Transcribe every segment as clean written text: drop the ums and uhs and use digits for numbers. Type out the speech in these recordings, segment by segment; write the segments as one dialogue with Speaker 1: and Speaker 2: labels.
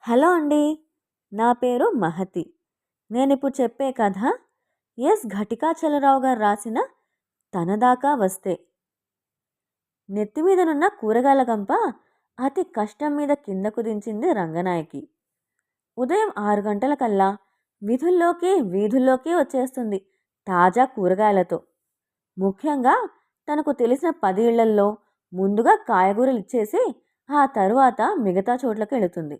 Speaker 1: Hello అండి. నా పేరు మహతి. నేనిప్పుడు చెప్పే కథ ఘటికాచలరావు గారు రాసిన 'తన దాకా వస్తే'. నెత్తిమీదనున్న కూరగాయల గంప అతి కష్టం మీద కిందకు దించింది రంగనాయకి. ఉదయం 6 గంటలకల్లా వీధుల్లోకి వచ్చేస్తుంది తాజా కూరగాయలతో. ముఖ్యంగా తనకు తెలిసిన 10 ఇళ్లల్లో ముందుగా కాయగూరలు ఇచ్చేసి ఆ తరువాత మిగతా చోట్లకు వెళుతుంది.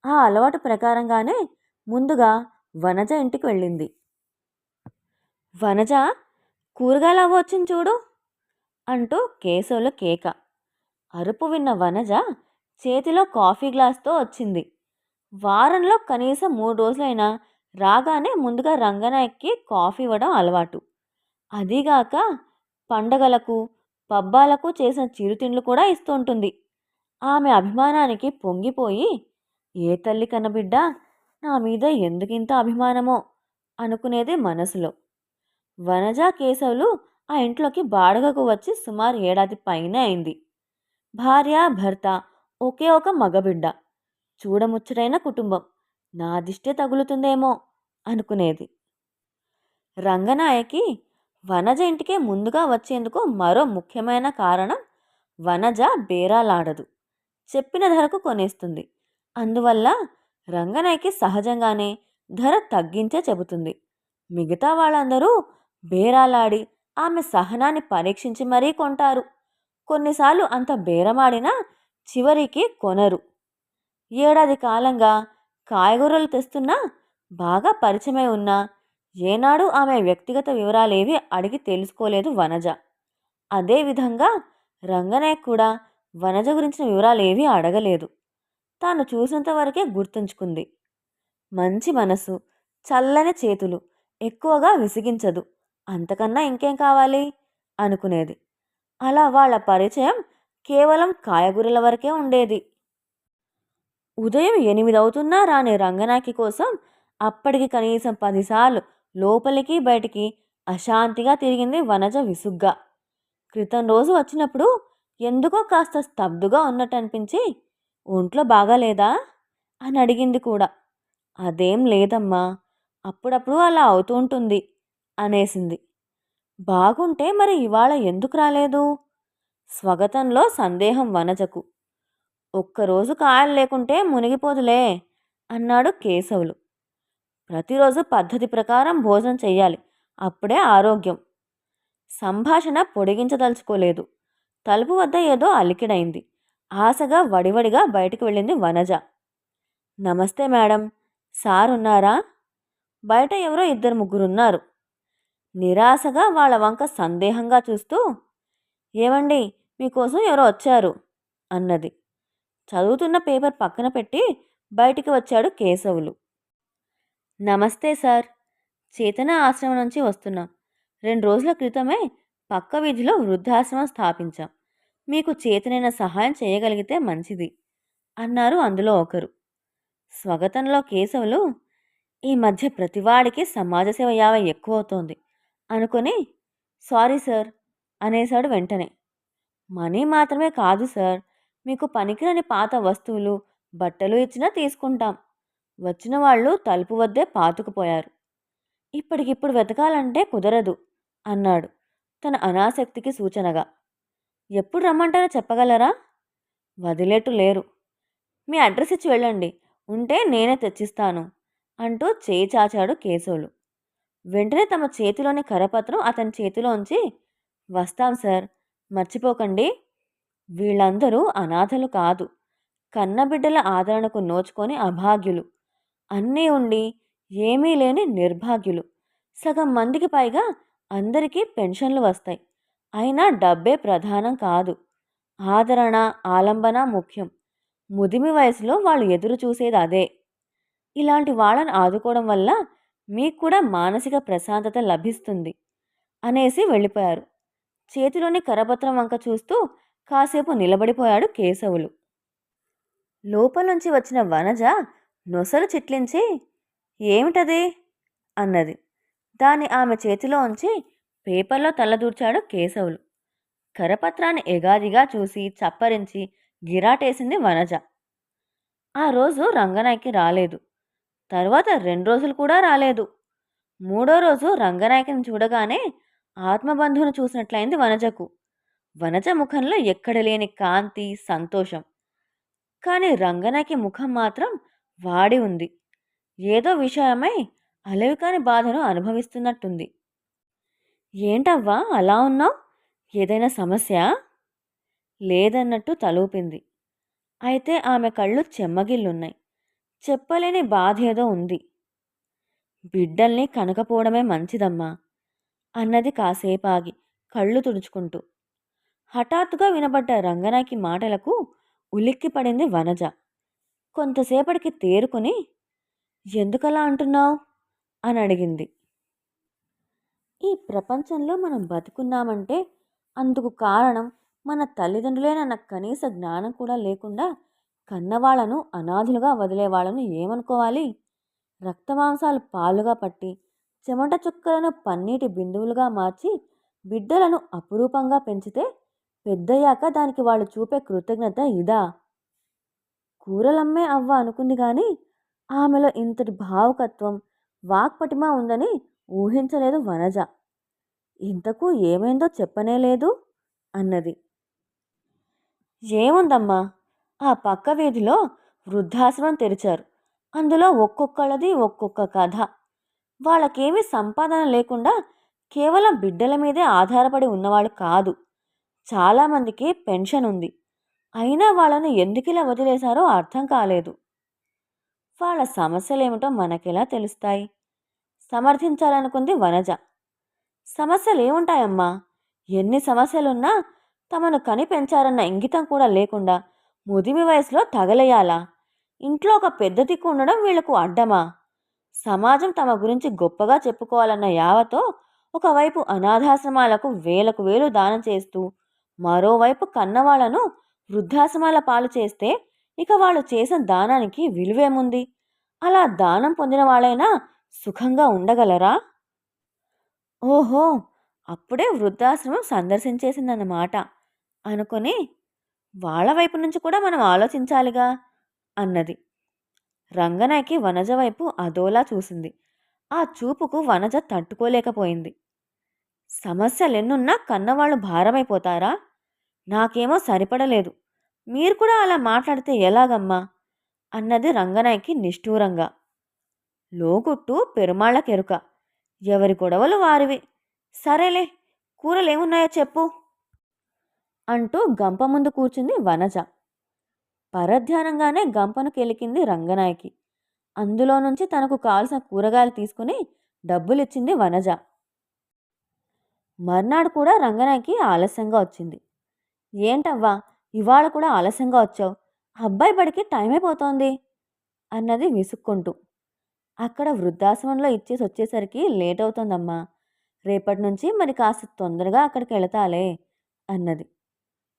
Speaker 1: ఆ అలవాటు ప్రకారంగానే ముందుగా వనజ ఇంటికి వెళ్ళింది. వనజ, కూరగాయలు అవ్వొచ్చింది చూడు అంటూ కేశవుల కేక. అరుపు విన్న వనజ చేతిలో కాఫీ గ్లాస్తో వచ్చింది. వారంలో కనీసం 3 రోజులైనా రాగానే ముందుగా రంగనాయక్కి కాఫీ ఇవ్వడం అలవాటు. అదీగాక పండగలకు పబ్బాలకు చేసిన చిరుతిండ్లు కూడా ఇస్తూ ఉంటుంది. ఆమె అభిమానానికి పొంగిపోయి, ఏ తల్లి కన్నబిడ్డ నా మీద ఎందుకింత అభిమానమో అనుకునేది మనసులో. వనజ, కేశవులు ఆ ఇంట్లోకి బాడుగకు వచ్చి సుమారు ఏడాది పైనే అయింది. భార్య భర్త, ఒకే ఒక మగబిడ్డ. చూడముచ్చటైన కుటుంబం. నా దిష్టే తగులుతుందేమో అనుకునేది. రంగనాయకి వనజ ఇంటికే ముందుగా వచ్చేందుకు మరో ముఖ్యమైన కారణం, వనజ బేరాలాడదు. చెప్పిన ధరకు కొనేస్తుంది. అందువల్ల రంగనాయకి సహజంగానే ధర తగ్గించే చెబుతుంది. మిగతా వాళ్ళందరూ బేరాలాడి ఆమె సహనాన్ని పరీక్షించి మరీ కొంటారు. కొన్నిసార్లు అంత బేరమాడినా చివరికి కొనరు. ఏడాది కాలంగా కాయగూరలు తెస్తున్నా, బాగా పరిచయమై ఉన్నా ఏనాడు ఆమె వ్యక్తిగత వివరాలేవి అడిగి తెలుసుకోలేదు వనజ. అదేవిధంగా రంగనాయక్ కూడా వనజ గురించిన వివరాలేవీ అడగలేదు. తాను చూసినంత వరకే గుర్తుంచుకుంది. మంచి మనసు, చల్లని చేతులు, ఎక్కువగా విసిగించదు, అంతకన్నా ఇంకేం కావాలి అనుకునేది. అలా వాళ్ళ పరిచయం కేవలం కాయగూరల వరకే ఉండేది. ఉదయం 8 అవుతున్నా రాని రంగనాయకి కోసం అప్పటికి కనీసం 10 సార్లు లోపలికి బయటికి అశాంతిగా తిరిగింది వనజ విసుగ్గా. క్రితం రోజు వచ్చినప్పుడు ఎందుకో కాస్త స్తబ్దుగా ఉన్నట్టు అనిపించి, ఒంట్లో బాగాలేదా అని అడిగింది కూడా. అదేం లేదమ్మా, అప్పుడప్పుడు అలా అవుతూ ఉంటుంది అనేసింది. బాగుంటే మరి ఇవాళ ఎందుకు రాలేదు? స్వగతంలో సందేహం వనజకు. ఒక్కరోజు కాయలు లేకుంటే మునిగిపోదులే అన్నాడు కేశవులు. ప్రతిరోజు పద్ధతి ప్రకారం భోజనం చెయ్యాలి, అప్పుడే ఆరోగ్యం. సంభాషణ పొడిగించదలుచుకోలేదు. తలుపు వద్ద ఏదో అలికిడైంది. ఆశగా వడివడిగా బయటికి వెళ్ళింది వనజ. నమస్తే మేడం, సార్ ఉన్నారా? బయట ఎవరో 2-3 నిరాశగా వాళ్ళ వంక సందేహంగా చూస్తూ, ఏమండి, మీకోసం ఎవరో వచ్చారు అన్నది. చదువుతున్న పేపర్ పక్కన పెట్టి బయటికి వచ్చాడు కేశవులు. నమస్తే సార్, చేతన ఆశ్రమం నుంచి వస్తున్నాం. 2 రోజుల క్రితమే పక్క వీధిలో వృద్ధాశ్రమం స్థాపించాం. మీకు చేతనైన సహాయం చేయగలిగితే మంచిది అన్నారు అందులో ఒకరు. స్వగతంలో కేశవులు, ఈ మధ్య ప్రతివాడికి సమాజ సేవ యావ ఎక్కువవుతోంది అనుకొని, సారీ సార్ అనేశాడు వెంటనే. మనీ మాత్రమే కాదు సార్, మీకు పనికిరాని పాత వస్తువులు, బట్టలు ఇచ్చినా తీసుకుంటాం. వచ్చిన వాళ్ళు తలుపు వద్దే పాతుకుపోయారు. ఇప్పటికిప్పుడు వెతకాలంటే కుదరదు అన్నాడు తన అనాసక్తికి సూచనగా. ఎప్పుడు రమ్మంటారో చెప్పగలరా? వదిలేట్టు లేరు. మీ అడ్రస్ ఇచ్చి వెళ్ళండి, ఉంటే నేనే తెచ్చిస్తాను అంటూ చేయి చాచాడు కేశవులు. వెంటనే తమ చేతిలోని కరపత్రం అతని చేతిలోంచి, వస్తాం సార్, మర్చిపోకండి. వీళ్ళందరూ అనాథలు కాదు, కన్నబిడ్డల ఆదరణకు నోచుకొని అభాగ్యులు. అన్నీ ఉండి ఏమీ లేని నిర్భాగ్యులు. సగం మందికి పైగా అందరికీ పెన్షన్లు వస్తాయి. అయినా డబ్బే ప్రధానం కాదు, ఆదరణ, ఆలంబన ముఖ్యం. ముదిమి వయసులో వాళ్ళు ఎదురు చూసేది అదే. ఇలాంటి వాళ్ళని ఆదుకోవడం వల్ల మీకు కూడా మానసిక ప్రశాంతత లభిస్తుంది అనేసి వెళ్ళిపోయారు. చేతిలోని కరపత్రం వంక చూస్తూ కాసేపు నిలబడిపోయాడు కేశవులు. లోపల నుంచి వచ్చిన వనజ నొసలు చిట్లించి, ఏమిటది అన్నది. దాన్ని ఆమె చేతిలో ఉంచి పేపర్లో తలదూర్చాడు కేశవులు. కరపత్రాన్ని ఎగాదిగా చూసి చప్పరించి గిరాటేసింది వనజ. ఆ రోజు రంగనాయకి రాలేదు. తరువాత 2 రోజులు కూడా రాలేదు. మూడో రోజు రంగనాయకిని చూడగానే ఆత్మబంధువును చూసినట్లయింది వనజకు. వనజ ముఖంలో ఎక్కడ లేని కాంతి, సంతోషం. కానీ రంగనాయకి ముఖం మాత్రం వాడి ఉంది. ఏదో విషయమై అలవికాని బాధను అనుభవిస్తున్నట్టుంది. ఏంటవ్వా అలా ఉన్నావు? ఏదైనా సమస్యా? లేదన్నట్టు తలూపింది. అయితే ఆమె కళ్ళు చెమ్మగిల్లున్నాయి. చెప్పలేని బాధేదో ఉంది. బిడ్డల్ని కనకపోవడమే మంచిదమ్మా అన్నది కాసేపాగి కళ్ళు తుడుచుకుంటూ. హఠాత్తుగా వినబడ్డ రంగనాయకి మాటలకు ఉలిక్కిపడింది వనజ. కొంతసేపటికి తేరుకుని ఎందుకలా అంటున్నావు అని అడిగింది. ఈ ప్రపంచంలో మనం బతుకున్నామంటే అందుకు కారణం మన తల్లిదండ్రులేనన్న కనీస జ్ఞానం కూడా లేకుండా కన్నవాళ్లను అనాథులుగా వదిలేవాళ్ళను ఏమనుకోవాలి? రక్తమాంసాలు పాలుగా పట్టి చెమట చుక్కలను పన్నీటి బిందువులుగా మార్చి బిడ్డలను అపురూపంగా పెంచితే పెద్దయ్యాక దానికి వాళ్ళు చూపే కృతజ్ఞత ఇదా? కూరలమ్మే అవ్వ అనుకుంది కానీ ఆమెలో ఇంతటి భావుకత్వం, వాక్పటిమ ఉందని ఊహించలేదు వనజ. ఇంతకు ఏమైందో చెప్పనేలేదు అన్నది. ఏముందమ్మా, ఆ పక్క వీధిలో వృద్ధాశ్రమం తెరిచారు. అందులో ఒక్కొక్కళ్ళది ఒక్కొక్క కథ. వాళ్ళకేమీ సంపాదన లేకుండా కేవలం బిడ్డల మీదే ఆధారపడి ఉన్నవాళ్ళు కాదు. చాలామందికి పెన్షన్ ఉంది. అయినా వాళ్ళను ఎందుకిలా వదిలేశారో అర్థం కాలేదు. వాళ్ళ సమస్యలేమిటో మనకెలా తెలుస్తాయి? సమర్థించాలనుకుంది వనజ. సమస్యలేముంటాయమ్మా? ఎన్ని సమస్యలున్నా తమను కని పెంచారన్న ఇంగితం కూడా లేకుండా ముదిమి వయసులో తగలేయాలా? ఇంట్లో ఒక పెద్ద దిక్కు ఉండడం వీళ్లకు అడ్డమా? సమాజం తమ గురించి గొప్పగా చెప్పుకోవాలన్న యావతో ఒకవైపు అనాథాశ్రమాలకు వేలకు వేలు దానం చేస్తూ మరోవైపు కన్నవాళ్లను వృద్ధాశ్రమాల పాలు చేస్తే ఇక వాళ్ళు చేసిన దానానికి విలువేముంది? అలా దానం పొందిన వాళ్ళైనా సుఖంగా ఉండగలరా? ఓహో, అప్పుడే వృద్ధాశ్రమం సందర్శించేసిందన్నమాట అనుకుని వాళ్ళ వైపు నుంచి కూడా మనం ఆలోచించాలిగా అన్నది. రంగనాయకి వనజ వైపు అదోలా చూసింది. ఆ చూపుకు వనజ తట్టుకోలేకపోయింది. సమస్యలెన్నున్నా కన్నవాళ్ళు భారమైపోతారా? నాకేమో సరిపడలేదు. మీరు కూడా అలా మాట్లాడితే ఎలాగమ్మా అన్నది రంగనాయకి నిష్ఠూరంగా. లోగుట్టు పెరుమాళ్ళకెరుక. ఎవరి గొడవలు వారివి. సరేలే, కూరలేమున్నాయో చెప్పు అంటూ గంప ముందు కూర్చుంది వనజ. పరధ్యానంగానే గంపను కెలికింది రంగనాయకి. అందులో నుంచి తనకు కావలసిన కూరగాయలు తీసుకుని డబ్బులిచ్చింది వనజ. మర్నాడు కూడా రంగనాయకి ఆలస్యంగా వచ్చింది. ఏంటవ్వా, ఇవాళ కూడా ఆలస్యంగా వచ్చావు? అబ్బాయి బడికి టైం అయిపోతోంది అన్నది విసుక్కుంటూ. అక్కడ వృద్ధాశ్రమంలో ఇచ్చేసి వచ్చేసరికి లేట్ అవుతోందమ్మా. రేపటి నుంచి మరి కాస్త తొందరగా అక్కడికి వెళతాలే అన్నది.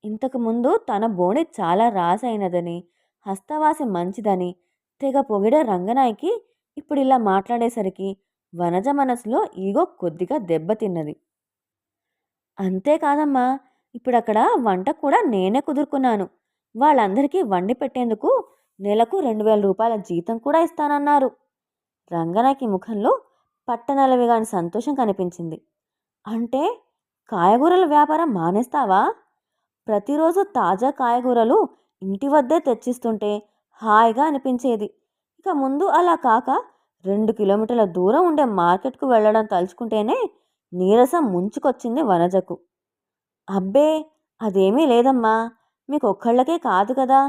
Speaker 1: ఇంతకుముందు తన బోణి చాలా రాసైనదని, హస్తవాసి మంచిదని తెగ పొగిడే రంగనాయకి ఇప్పుడు ఇలా మాట్లాడేసరికి వనజ మనసులో ఈగో కొద్దిగా దెబ్బతిన్నది. అంతేకాదమ్మా, ఇప్పుడక్కడ వంట కూడా నేనే కుదురుకున్నాను. వాళ్ళందరికీ వండి పెట్టేందుకు నెలకు 2000 రూపాయల జీతం కూడా ఇస్తానన్నారు. రంగనాయకి ముఖంలో పట్టనలవిగాని సంతోషం కనిపించింది. అంటే కాయగూరల వ్యాపారం మానేస్తావా? ప్రతిరోజు తాజా కాయగూరలు ఇంటి వద్దే తెచ్చిస్తుంటే హాయిగా అనిపించేది. ఇక ముందు అలా కాక 2 కిలోమీటర్ల దూరం ఉండే మార్కెట్కు వెళ్ళడం తలుచుకుంటేనే నీరసం ముంచుకొచ్చింది వనజకు. అబ్బే, అదేమీ లేదమ్మా. మీకు ఒక్కళ్ళకే కాదు కదా,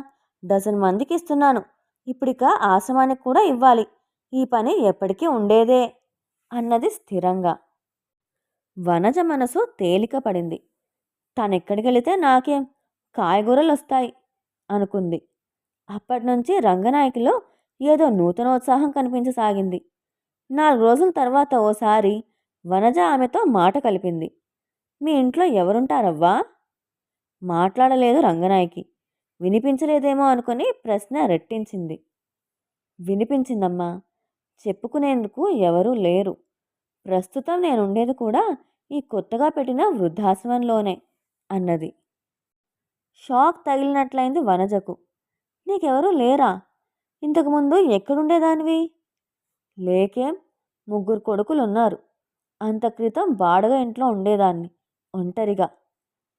Speaker 1: డజన్ మందికి ఇస్తున్నాను. ఇప్పుడిక ఆశ్రమానికి కూడా ఇవ్వాలి. ఈ పని ఎప్పటికీ ఉండేదే అన్నది స్థిరంగా. వనజ మనసు తేలిక పడింది. తనెక్కడికి వెళితే నాకేం, కాయగూరలు వస్తాయి అనుకుంది. అప్పటినుంచి రంగనాయకిలో ఏదో నూతనోత్సాహం కనిపించసాగింది. 4 రోజుల తర్వాత ఓసారి వనజ ఆమెతో మాట కలిపింది. మీ ఇంట్లో ఎవరుంటారవ్వా? మాట్లాడలేదు రంగనాయకి. వినిపించలేదేమో అనుకుని ప్రశ్న రెట్టించింది. వినిపించిందమ్మా. చెప్పుకునేందుకు ఎవరూ లేరు. ప్రస్తుతం నేనుండేది కూడా ఈ కొత్తగా పెట్టిన వృద్ధాశ్రమంలోనే అన్నది. షాక్ తగిలినట్లయింది వనజకు. నీకెవరూ లేరా? ఇంతకుముందు ఎక్కడుండేదానివి? లేకేం, ముగ్గురు కొడుకులున్నారు. అంత క్రితం బాడుగ ఇంట్లో ఉండేదాన్ని, ఒంటరిగా.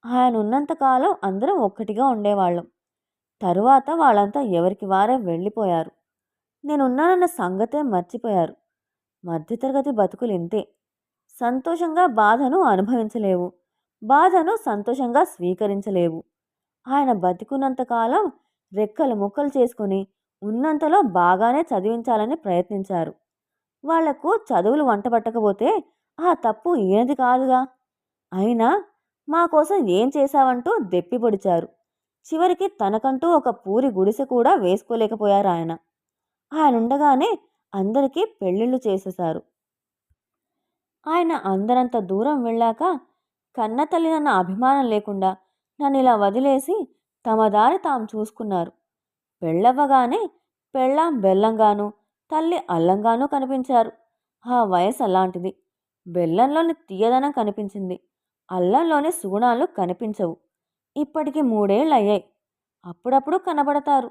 Speaker 1: ఆయన ఉన్నంతకాలం అందరం ఒక్కటిగా ఉండేవాళ్ళం. తరువాత వాళ్ళంతా ఎవరికి వారే వెళ్ళిపోయారు. నేనున్నానన్న సంగతే మర్చిపోయారు. మధ్యతరగతి బతుకులు ఇంతే. సంతోషంగా బాధను అనుభవించలేవు, బాధను సంతోషంగా స్వీకరించలేవు. ఆయన బతికున్నంతకాలం రెక్కలు ముక్కలు చేసుకుని ఉన్నంతలో బాగానే చదివించాలని ప్రయత్నించారు. వాళ్లకు చదువులు వంటబట్టకపోతే ఆ తప్పు ఈయనది కాదుగా. అయినా మా కోసం ఏం చేశావంటూ దెప్పి పొడిచారు. చివరికి తనకంటూ ఒక పూరి గుడిసె కూడా వేసుకోలేకపోయారు ఆయన. ఆయనుండగానే అందరికీ పెళ్ళిళ్ళు చేసేశారు. ఆయన అందరంత దూరం వెళ్ళాక కన్న తల్లినన్న అభిమానం లేకుండా నన్ను ఇలా వదిలేసి తమ దారి తాము చూసుకున్నారు. పెళ్ళవ్వగానే పెళ్ళాం బెల్లంగాను, తల్లి అల్లంగానూ కనిపించారు. ఆ వయసు అలాంటిది. బెల్లంలోని తీయదనం కనిపించింది, అల్లంలోని సుగుణాలు కనిపించవు. ఇప్పటికి 3 ఏళ్ళయ్యాయి. అప్పుడప్పుడు కనబడతారు.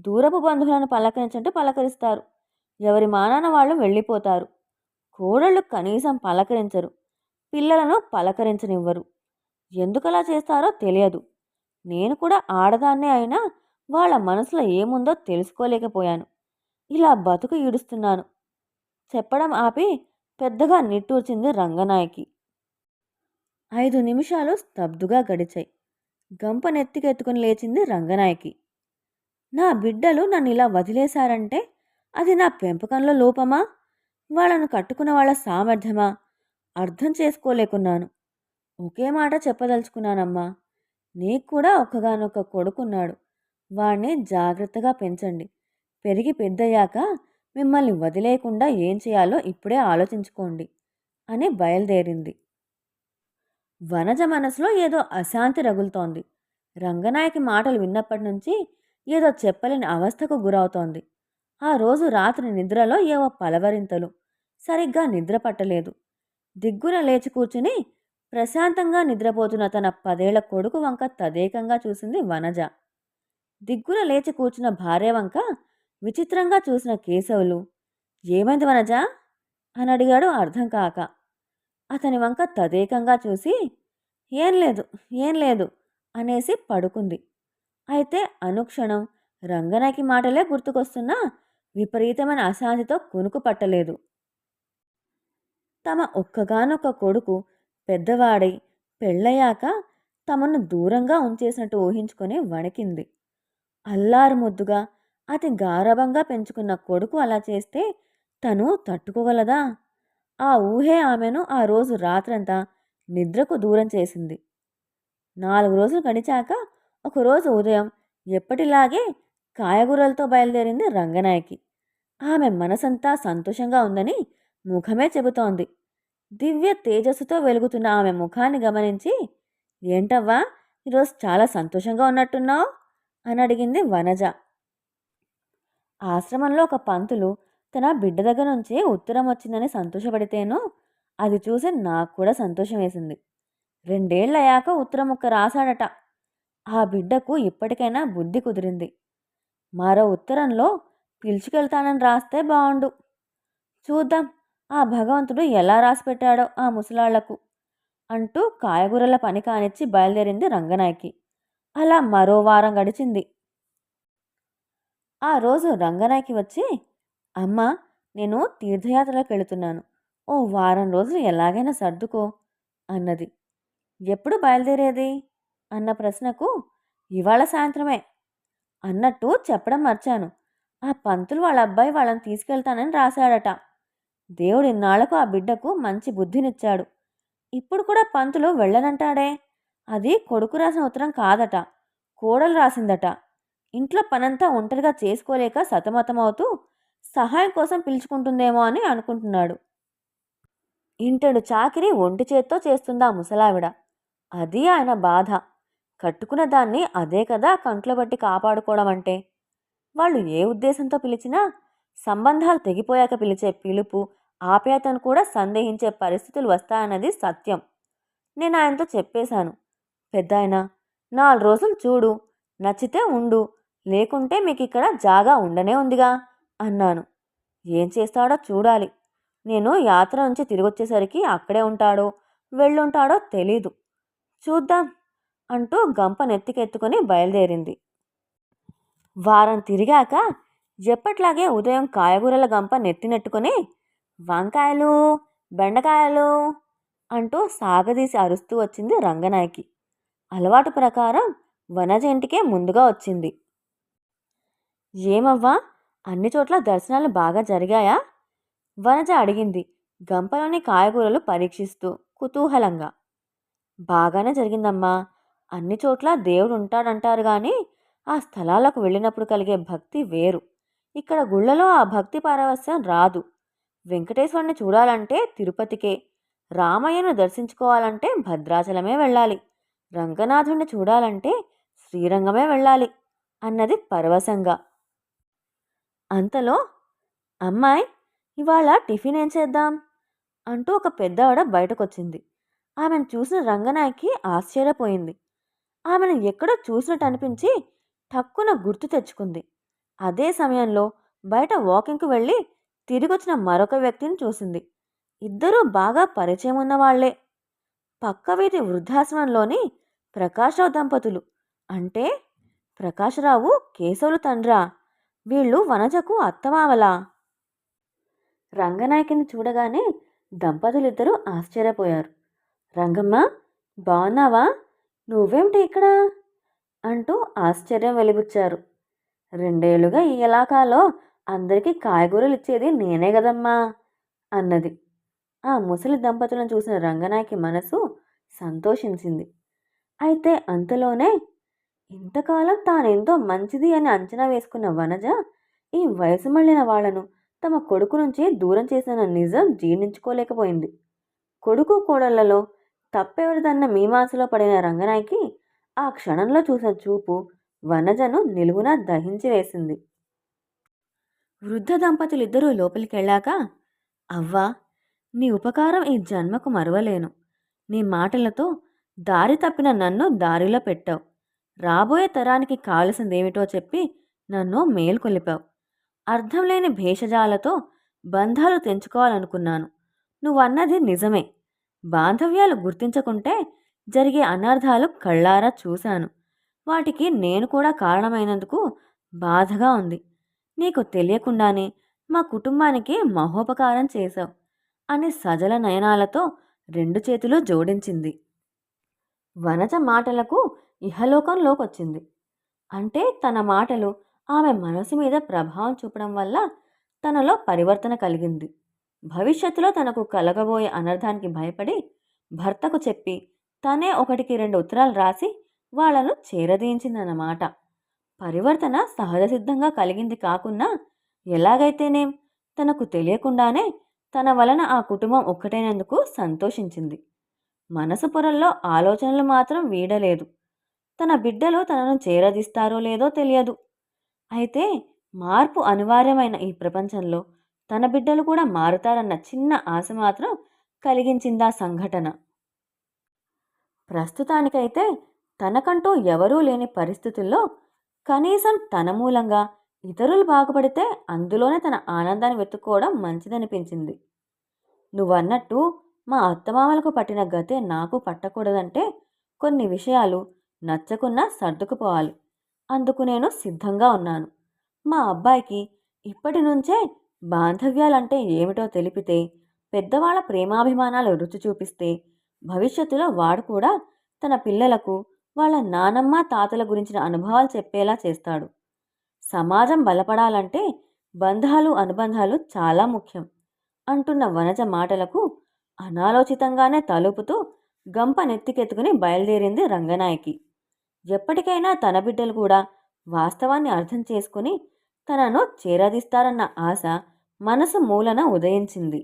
Speaker 1: దూరపు బంధువులను పలకరించంటే పలకరిస్తారు. ఎవరి మానాన వాళ్ళు వెళ్ళిపోతారు. కోడళ్ళు కనీసం పలకరించరు, పిల్లలను పలకరించనివ్వరు. ఎందుకలా చేస్తారో తెలియదు. నేను కూడా ఆడదాన్నే అయినా వాళ్ళ మనసులో ఏముందో తెలుసుకోలేకపోయాను. ఇలా బతుకు ఈడుస్తున్నాను. చెప్పడం ఆపి పెద్దగా నిట్టూర్చింది రంగనాయకి. 5 నిమిషాలు స్తబ్దుగా గడిచాయి. గంపనెత్తికెత్తుకుని లేచింది రంగనాయకి. నా బిడ్డలు నన్ను ఇలా వదిలేశారంటే అది నా పెంపకంలో లోపమా, వాళ్ళను కట్టుకున్న వాళ్ళ సామర్థ్యమా అర్థం చేసుకోలేకున్నాను. ఒకే మాట చెప్పదలుచుకున్నానమ్మా. నీకు కూడా ఒక్కగానొక్క కొడుకున్నాడు. వాణ్ణి జాగ్రత్తగా పెంచండి. పెరిగి పెద్దయ్యాక మిమ్మల్ని వదిలేయకుండా ఏం చేయాలో ఇప్పుడే ఆలోచించుకోండి అని బయలుదేరింది. వనజ మనసులో ఏదో అశాంతి రగులుతోంది. రంగనాయకి మాటలు విన్నప్పటి నుంచి ఏదో చెప్పలేని అవస్థకు గురవుతోంది. ఆ రోజు రాత్రి నిద్రలో ఏవో పలవరింతలు. సరిగ్గా నిద్ర పట్టలేదు. దిగ్గున లేచి కూర్చుని ప్రశాంతంగా నిద్రపోతున్న తన 10 ఏళ్ల కొడుకు వంక తదేకంగా చూసింది వనజ. దిగ్గున లేచి కూర్చున్న భార్య వంక విచిత్రంగా చూసిన కేశవులు, ఏమైంది వనజ అని అడిగాడు అర్థం కాక. అతని వంక తదేకంగా చూసి, ఏం లేదు ఏం లేదు అనేసి పడుకుంది. అయితే అనుక్షణం రంగనాయకి మాటలే గుర్తుకొస్తున్నా విపరీతమైన అశాంతితో కునుకు పట్టలేదు. తమ ఒక్కగానొక్క కొడుకు పెద్దవాడై పెళ్ళయ్యాక తమను దూరంగా ఉంచేసినట్టు ఊహించుకొని వణికింది. అల్లారు ముద్దుగా అతి గారాబంగా పెంచుకున్న కొడుకు అలా చేస్తే తను తట్టుకోగలదా? ఆ ఊహే ఆమెను ఆ రోజు రాత్రంతా నిద్రకు దూరం చేసింది. 4 రోజులు గడిచాక ఒకరోజు ఉదయం ఎప్పటిలాగే కాయగూరలతో బయలుదేరింది రంగనాయకి. ఆమె మనసంతా సంతోషంగా ఉందని ముఖమే చెబుతోంది. దివ్య తేజస్సుతో వెలుగుతున్న ఆమె ముఖాన్ని గమనించి, ఏంటవ్వా ఈరోజు చాలా సంతోషంగా ఉన్నట్టున్నావు అని అడిగింది వనజ. ఆశ్రమంలో ఒక పంతులు తన బిడ్డ దగ్గర నుంచి ఉత్తరం వచ్చిందని సంతోషపడితేనో అది చూసి నాకు కూడా సంతోషం వేసింది. 2 ఏళ్ళయ్యాక ఉత్తరం ముక్క రాశాడట. ఆ బిడ్డకు ఇప్పటికైనా బుద్ధి కుదిరింది. మరో ఉత్తరంలో పిలుచుకెళ్తానని రాస్తే బావుండు. చూద్దాం ఆ భగవంతుడు ఎలా రాసిపెట్టాడో ఆ ముసలాళ్లకు అంటూ కాయగూరల పని కానిచ్చి బయలుదేరింది రంగనాయకి. అలా మరో వారం గడిచింది. ఆ రోజు రంగనాయకి వచ్చి, అమ్మా నేను తీర్థయాత్రలకు వెళుతున్నాను, ఓ వారం రోజులు ఎలాగైనా సర్దుకో అన్నది. ఎప్పుడు బయలుదేరేది అన్న ప్రశ్నకు ఇవాళ సాయంత్రమే అన్నట్టు చెప్పడం మర్చాను. ఆ పంతులు వాళ్ళ అబ్బాయి వాళ్ళని తీసుకెళ్తానని రాశాడట. దేవుడు ఇన్నాళ్లకు ఆ బిడ్డకు మంచి బుద్ధినిచ్చాడు. ఇప్పుడు కూడా పంతులు వెళ్ళనంటాడే. అది కొడుకు రాసిన ఉత్తరం కాదట, కోడలు రాసిందట. ఇంట్లో పనంతా ఒంటరిగా చేసుకోలేక సతమతమవుతూ సహాయం కోసం పిలుచుకుంటుందేమో అని అనుకుంటున్నాడు. ఇంటెడు చాకిరి ఒంటి చేత్తో చేస్తుందా ముసలావిడ. అది ఆయన బాధ. కట్టుకున్న దాన్ని అదే కదా కంట్లో బట్టి కాపాడుకోవడం అంటే. వాళ్ళు ఏ ఉద్దేశంతో పిలిచినా సంబంధాలు తెగిపోయాక పిలిచే పిలుపు ఆప్యాయతను కూడా సందేహించే పరిస్థితులు వస్తాయన్నది సత్యం. నేను ఆయనతో చెప్పేశాను. పెద్దాయన 4 రోజులు చూడు, నచ్చితే ఉండు, లేకుంటే మీకు ఇక్కడ జాగా ఉండనే ఉందిగా అన్నాను. ఏం చేస్తాడో చూడాలి. నేను యాత్ర నుంచి తిరిగొచ్చేసరికి అక్కడే ఉంటాడో వెళ్ళుంటాడో తెలీదు. చూద్దాం అంటూ గంప నెత్తికెత్తుకుని బయలుదేరింది. వారం తిరిగాక ఎప్పట్లాగే ఉదయం కాయగూరల గంప నెత్తినెట్టుకుని వంకాయలు, బెండకాయలు అంటూ సాగదీసి అరుస్తూ వచ్చింది రంగనాయకి. అలవాటు ప్రకారం వనజ ఇంటికే ముందుగా వచ్చింది. ఏమవ్వా, అన్ని చోట్ల దర్శనాలు బాగా జరిగాయా? వనజ అడిగింది గంపలోని కాయగూరలు పరీక్షిస్తూ కుతూహలంగా. బాగానే జరిగిందమ్మా. అన్ని చోట్ల దేవుడు ఉంటాడంటారు కానీ ఆ స్థలాలకు వెళ్ళినప్పుడు కలిగే భక్తి వేరు. ఇక్కడ గుళ్ళలో ఆ భక్తి పారవస్యం రాదు. వెంకటేశ్వరుని చూడాలంటే తిరుపతికే, రామయ్యను దర్శించుకోవాలంటే భద్రాచలమే వెళ్ళాలి, రంగనాథుణ్ణి చూడాలంటే శ్రీరంగమే వెళ్ళాలి అన్నది పరవశంగా. అంతలో అమ్మాయి, ఇవాళ టిఫిన్ ఏం చేద్దాం అంటూ ఒక పెద్దవాడ బయటకొచ్చింది. ఆమెను చూసిన రంగనాయకి ఆశ్చర్యపోయింది. ఆమెను ఎక్కడో చూసినట్టు అనిపించి టక్కున గుర్తు తెచ్చుకుంది. అదే సమయంలో బయట వాకింగ్కు వెళ్ళి తిరిగొచ్చిన మరొక వ్యక్తిని చూసింది. ఇద్దరూ బాగా పరిచయం ఉన్నవాళ్లే. పక్క వీధి వృద్ధాశ్రమంలోని ప్రకాశరావు దంపతులు. అంటే ప్రకాశరావు కేశవులు తండ్రా? వీళ్ళు వనజకు అత్తమామలా? రంగనాయకిని చూడగానే దంపతులిద్దరూ ఆశ్చర్యపోయారు. రంగమ్మ, బాగున్నావా? నువ్వేమిటి ఇక్కడ అంటూ ఆశ్చర్యం వెలిబుచ్చారు. 2 ఏళ్లుగా ఈ ఇలాకాలో అందరికీ కాయగూరలు ఇచ్చేది నేనే కదమ్మా అన్నది. ఆ ముసలి దంపతులను చూసిన రంగనాయకి మనసు సంతోషించింది. అయితే అంతలోనే ఇంతకాలం తానెంతో మంచిది అని అంచనా వేసుకున్న వనజ ఈ వయసు మళ్ళిన వాళ్లను తమ కొడుకు నుంచి దూరం చేసిన నిజం జీర్ణించుకోలేకపోయింది. కొడుకు కోడళ్లలో తప్పెవరిదన్న మీమాంసలో పడిన రంగనాయకి ఆ క్షణంలో చూసిన చూపు వనజను నిలువునా దహించి వేసింది. వృద్ధ దంపతులిద్దరూ లోపలికెళ్ళాక, అవ్వా, నీ ఉపకారం ఈ జన్మకు మరువలేను. నీ మాటలతో దారి తప్పిన నన్ను దారిలో పెట్టావు. రాబోయే తరానికి కావలసిందేమిటో చెప్పి నన్ను మేల్కొలిపావు. అర్థం లేని భేషజాలతో బంధాలు తెంచుకోవాలనుకున్నాను. నువ్వన్నది నిజమే. బాంధవ్యాలు గుర్తించకుంటే జరిగే అనర్థాలు కళ్ళారా చూశాను. వాటికి నేను కూడా కారణమైనందుకు బాధగా ఉంది. నీకు తెలియకుండానే మా కుటుంబానికి మహోపకారం చేశావు అని సజల నయనాలతో 2 చేతులు జోడించింది. వనజ మాటలకు ఇహలోకంలోకొచ్చింది. అంటే తన మాటలు ఆమె మనసు మీద ప్రభావం చూపడం వల్ల తనలో పరివర్తన కలిగింది. భవిష్యత్తులో తనకు కలగబోయే అనర్థానికి భయపడి భర్తకు చెప్పి తనే 1-2 ఉత్తరాలు రాసి వాళ్లను చేరదీయించిందన్నమాట. పరివర్తన సహజసిద్ధంగా కలిగింది కాకున్నా ఎలాగైతేనేం తనకు తెలియకుండానే తన వలన ఆ కుటుంబం ఒక్కటైనందుకు సంతోషించింది. మనసు పొరల్లో ఆలోచనలు మాత్రం వీడలేదు. తన బిడ్డలు తనను చేరదీస్తారో లేదో తెలియదు. అయితే మార్పు అనివార్యమైన ఈ ప్రపంచంలో తన బిడ్డలు కూడా మారుతారన్న చిన్న ఆశ మాత్రం కలిగించిందా సంఘటన. ప్రస్తుతానికైతే తనకంటూ ఎవరూ లేని పరిస్థితుల్లో కనీసం తన మూలంగా ఇతరులు బాగుపడితే అందులోనే తన ఆనందాన్ని వెతుక్కోవడం మంచిదనిపించింది. నువ్వన్నట్టు మా అత్తమామలకు పట్టిన గతే నాకు పట్టకూడదంటే కొన్ని విషయాలు నచ్చకున్నా సర్దుకుపోవాలి. అందుకు నేను సిద్ధంగా ఉన్నాను. మా అబ్బాయికి ఇప్పటి నుంచే బాంధవ్యాలంటే ఏమిటో తెలిపితే, పెద్దవాళ్ల ప్రేమాభిమానాలు రుచి చూపిస్తే భవిష్యత్తులో వాడు కూడా తన పిల్లలకు వాళ్ళ నానమ్మ తాతల గురించిన అనుభవాలు చెప్పేలా చేస్తాడు. సమాజం బలపడాలంటే బంధాలు అనుబంధాలు చాలా ముఖ్యం అంటున్న వనజ మాటలకు అనాలోచితంగానే తలుపుతూ గంప నెత్తికెత్తుకుని బయలుదేరింది రంగనాయకి. ఎప్పటికైనా తన బిడ్డలు కూడా వాస్తవాన్ని అర్థం చేసుకుని తనను చేరదీస్తారన్న ఆశ మనసు మూలన ఉదయించింది.